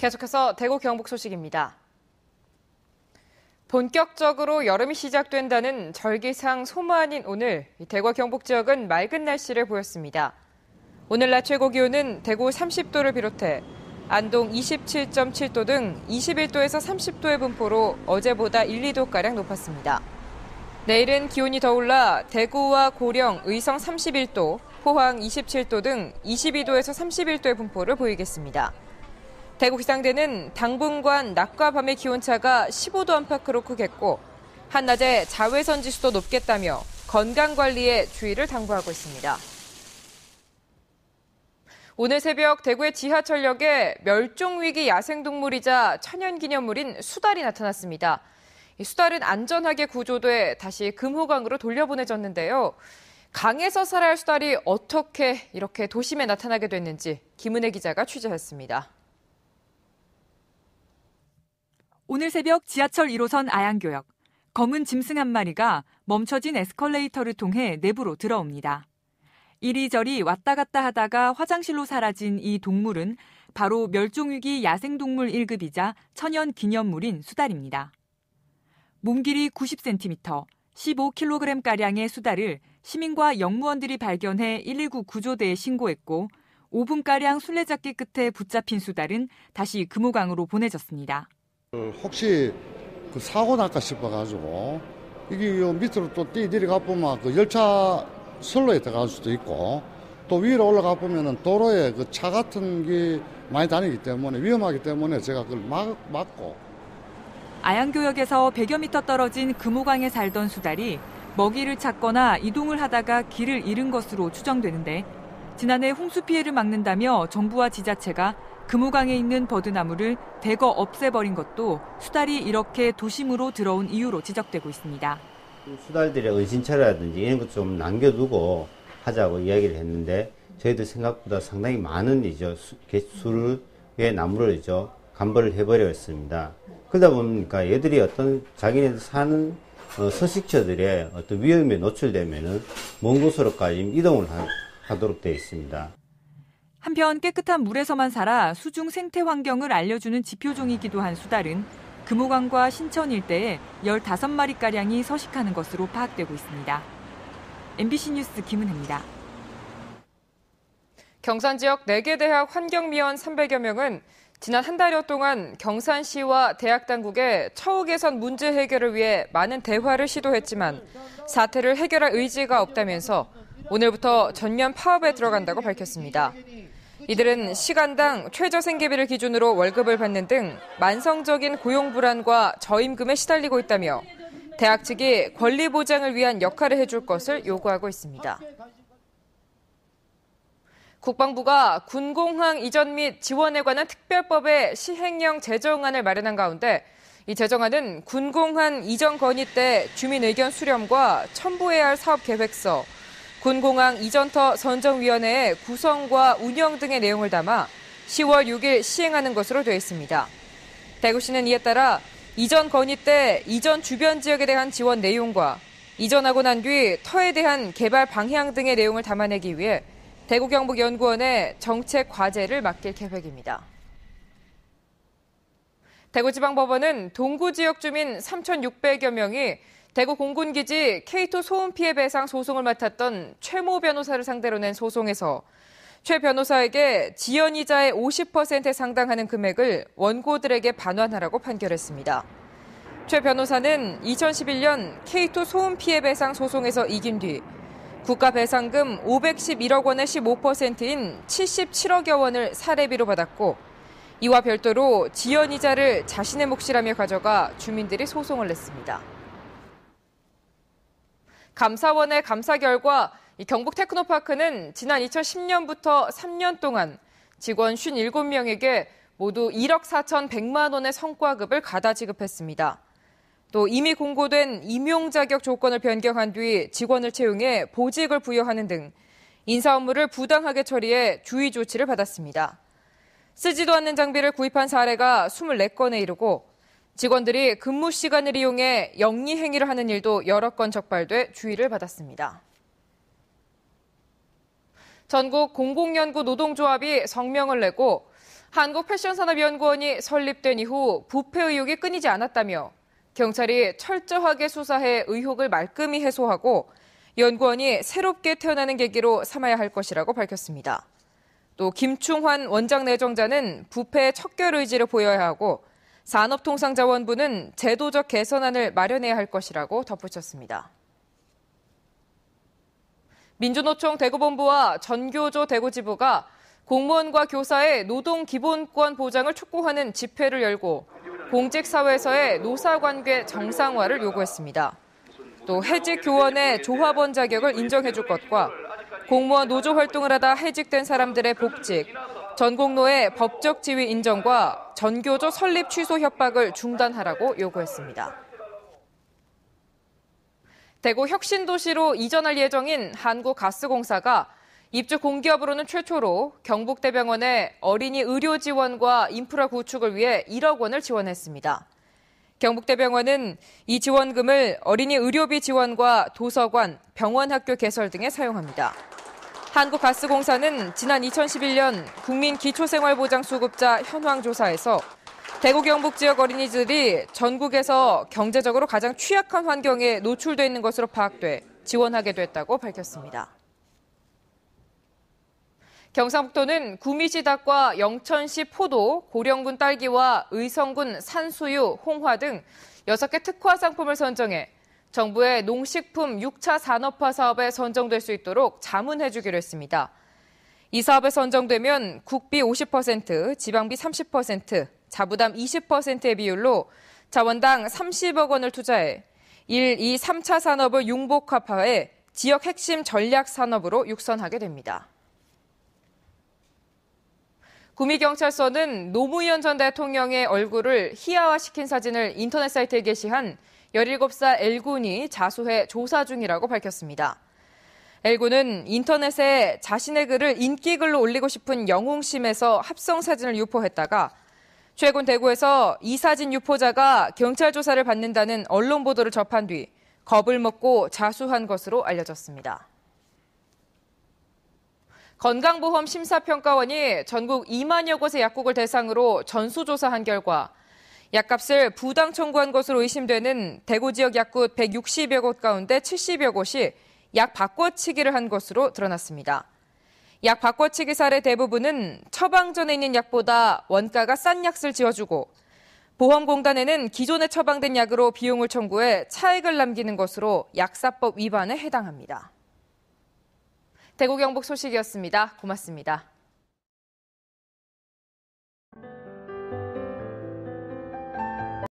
계속해서 대구 경북 소식입니다. 본격적으로 여름이 시작된다는 절기상 소모아닌 오늘, 대구와 경북 지역은 맑은 날씨를 보였습니다. 오늘 낮 최고 기온은 대구 30도를 비롯해 안동 27.7도 등 21도에서 30도의 분포로 어제보다 1, 2도가량 높았습니다. 내일은 기온이 더 올라 대구와 고령, 의성 31도, 포항 27도 등 22도에서 31도의 분포를 보이겠습니다. 대구 기상대는 당분간 낮과 밤의 기온차가 15도 안팎으로 크겠고 한낮에 자외선 지수도 높겠다며 건강관리에 주의를 당부하고 있습니다. 오늘 새벽 대구의 지하철역에 멸종위기 야생동물이자 천연기념물인 수달이 나타났습니다. 이 수달은 안전하게 구조돼 다시 금호강으로 돌려보내졌는데요. 강에서 살아야 할 수달이 어떻게 이렇게 도심에 나타나게 됐는지 김은혜 기자가 취재했습니다. 오늘 새벽 지하철 1호선 아양교역, 검은 짐승 한 마리가 멈춰진 에스컬레이터를 통해 내부로 들어옵니다. 이리저리 왔다 갔다 하다가 화장실로 사라진 이 동물은 바로 멸종위기 야생동물 1급이자 천연기념물인 수달입니다. 몸길이 90cm, 15kg가량의 수달을 시민과 영무원들이 발견해 119 구조대에 신고했고 5분가량 술래잡기 끝에 붙잡힌 수달은 다시 금호강으로 보내졌습니다. 혹시 그 사고 날까 싶어가지고 이게 요 밑으로 또 내려가 보면 그 열차 선로에 들어갈 수도 있고 또 위로 올라가 보면은 도로에 그 차 같은 게 많이 다니기 때문에 위험하기 때문에 제가 그걸 막고. 아양교역에서 100여 미터 떨어진 금호강에 살던 수달이 먹이를 찾거나 이동을 하다가 길을 잃은 것으로 추정되는데 지난해 홍수 피해를 막는다며 정부와 지자체가 금호강에 있는 버드나무를 대거 없애버린 것도 수달이 이렇게 도심으로 들어온 이유로 지적되고 있습니다. 수달들의 은신처라든지 이런 것 좀 남겨두고 하자고 이야기를 했는데 저희들 생각보다 상당히 많은 개수의 나무를 감벌을 해버렸습니다. 그러다 보니까 얘들이 어떤 자기네들 사는 서식처들의 어떤 위험에 노출되면은 먼 곳으로까지 이동을 하도록 되어 있습니다. 한편 깨끗한 물에서만 살아 수중 생태 환경을 알려주는 지표종이기도 한 수달은 금호강과 신천 일대에 15마리가량이 서식하는 것으로 파악되고 있습니다. MBC 뉴스 김은혜입니다. 경산 지역 4개 대학 환경미원 300여 명은 지난 한 달여 동안 경산시와 대학 당국에 처우 개선 문제 해결을 위해 많은 대화를 시도했지만 사태를 해결할 의지가 없다면서 오늘부터 전면 파업에 들어간다고 밝혔습니다. 이들은 시간당 최저생계비를 기준으로 월급을 받는 등 만성적인 고용 불안과 저임금에 시달리고 있다며 대학 측이 권리 보장을 위한 역할을 해줄 것을 요구하고 있습니다. 국방부가 군공항 이전 및 지원에 관한 특별법의 시행령 제정안을 마련한 가운데 이 제정안은 군공항 이전 건의 때 주민 의견 수렴과 첨부해야 할 사업 계획서, 군공항 이전터 선정위원회의 구성과 운영 등의 내용을 담아 10월 6일 시행하는 것으로 되어 있습니다. 대구시는 이에 따라 이전 건의 때 이전 주변 지역에 대한 지원 내용과 이전하고 난 뒤 터에 대한 개발 방향 등의 내용을 담아내기 위해 대구경북연구원에 정책 과제를 맡길 계획입니다. 대구지방법원은 동구 지역 주민 3,600여 명이 대구 공군기지 K2 소음 피해 배상 소송을 맡았던 최모 변호사를 상대로 낸 소송에서 최 변호사에게 지연이자의 50%에 상당하는 금액을 원고들에게 반환하라고 판결했습니다. 최 변호사는 2011년 K2 소음 피해 배상 소송에서 이긴 뒤 국가 배상금 511억 원의 15%인 77억여 원을 사례비로 받았고 이와 별도로 지연이자를 자신의 몫이라며 가져가 주민들이 소송을 냈습니다. 감사원의 감사 결과 경북 테크노파크는 지난 2010년부터 3년 동안 직원 57명에게 모두 1억 4,100만 원의 성과급을 가다 지급했습니다. 또 이미 공고된 임용 자격 조건을 변경한 뒤 직원을 채용해 보직을 부여하는 등 인사 업무를 부당하게 처리해 주의 조치를 받았습니다. 쓰지도 않는 장비를 구입한 사례가 24건에 이르고 직원들이 근무 시간을 이용해 영리 행위를 하는 일도 여러 건 적발돼 주의를 받았습니다. 전국 공공연구 노동조합이 성명을 내고 한국패션산업연구원이 설립된 이후 부패 의혹이 끊이지 않았다며 경찰이 철저하게 수사해 의혹을 말끔히 해소하고 연구원이 새롭게 태어나는 계기로 삼아야 할 것이라고 밝혔습니다. 또 김충환 원장 내정자는 부패의 척결 의지를 보여야 하고 산업통상자원부는 제도적 개선안을 마련해야 할 것이라고 덧붙였습니다. 민주노총 대구본부와 전교조 대구지부가 공무원과 교사의 노동기본권 보장을 촉구하는 집회를 열고 공직사회에서의 노사관계 정상화를 요구했습니다. 또 해직 교원의 조합원 자격을 인정해줄 것과 공무원 노조 활동을 하다 해직된 사람들의 복직, 전공로의 법적 지위 인정과 전교조 설립 취소 협박을 중단하라고 요구했습니다. 대구 혁신도시로 이전할 예정인 한국가스공사가 입주 공기업으로는 최초로 경북대병원에 어린이 의료 지원과 인프라 구축을 위해 1억 원을 지원했습니다. 경북대병원은 이 지원금을 어린이 의료비 지원과 도서관, 병원 학교 개설 등에 사용합니다. 한국가스공사는 지난 2011년 국민기초생활보장수급자 현황조사에서 대구 경북 지역 어린이들이 전국에서 경제적으로 가장 취약한 환경에 노출돼 있는 것으로 파악돼 지원하게 됐다고 밝혔습니다. 경상북도는 구미시 닭과 영천시 포도, 고령군 딸기와 의성군 산수유, 홍화 등 6개 특화 상품을 선정해 정부의 농식품 6차 산업화 사업에 선정될 수 있도록 자문해주기로 했습니다. 이 사업에 선정되면 국비 50%, 지방비 30%, 자부담 20%의 비율로 자원당 30억 원을 투자해 1, 2, 3차 산업을 융복합화해 지역 핵심 전략 산업으로 육선하게 됩니다. 구미경찰서는 노무현 전 대통령의 얼굴을 희화화시킨 사진을 인터넷 사이트에 게시한 17살 L군이 자수해 조사 중이라고 밝혔습니다. L군은 인터넷에 자신의 글을 인기글로 올리고 싶은 영웅심에서 합성 사진을 유포했다가 최근 대구에서 이 사진 유포자가 경찰 조사를 받는다는 언론 보도를 접한 뒤 겁을 먹고 자수한 것으로 알려졌습니다. 건강보험 심사평가원이 전국 2만여 곳의 약국을 대상으로 전수조사한 결과 약값을 부당 청구한 것으로 의심되는 대구 지역 약국 160여 곳 가운데 70여 곳이 약 바꿔치기를 한 것으로 드러났습니다. 약 바꿔치기 사례 대부분은 처방전에 있는 약보다 원가가 싼 약을 지어주고 보험공단에는 기존에 처방된 약으로 비용을 청구해 차익을 남기는 것으로 약사법 위반에 해당합니다. 대구 경북 소식이었습니다. 고맙습니다.